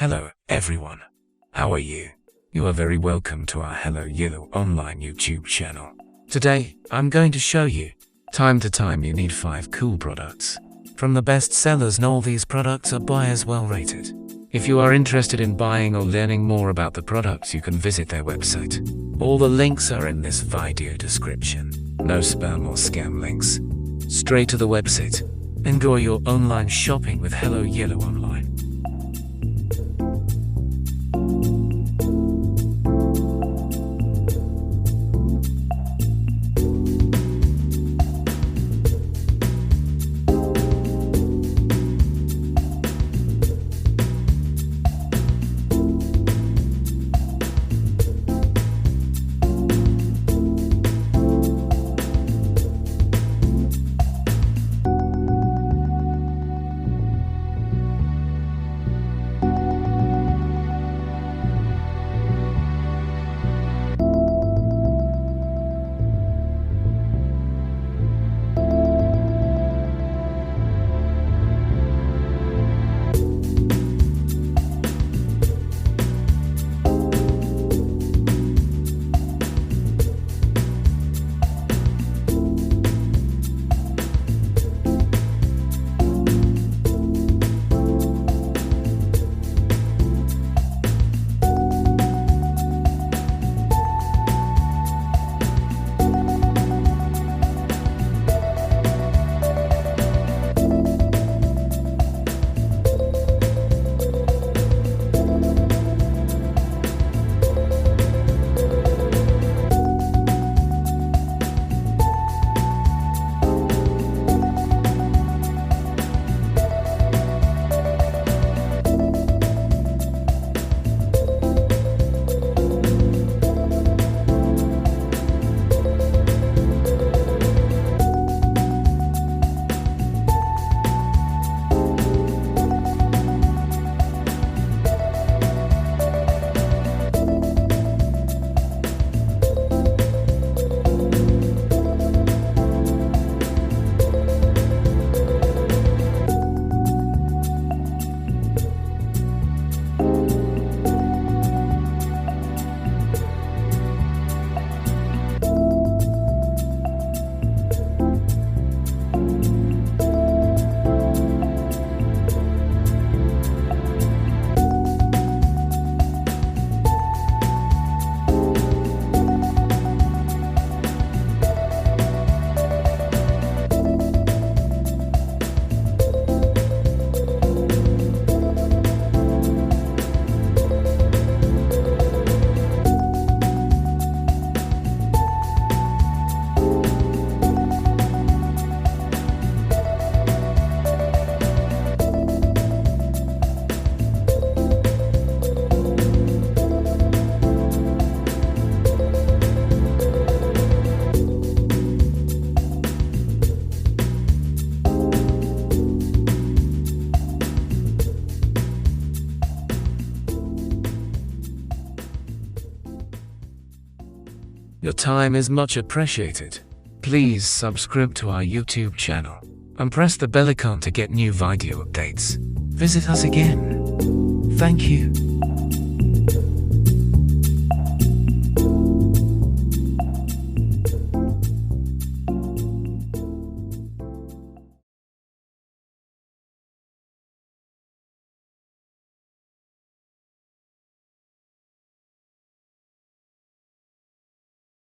Hello, everyone. How are you? You are very welcome to our Hello Yellow online YouTube channel. Today, I'm going to show you, time to time you need 5 cool products. From the best sellers, and all these products are buyers well rated. If you are interested in buying or learning more about the products, you can visit their website. All the links are in this video description. No spam or scam links. Straight to the website. Enjoy your online shopping with Hello Yellow Online. Your time is much appreciated. Please subscribe to our YouTube channel and press the bell icon to get new video updates. Visit us again. Thank you.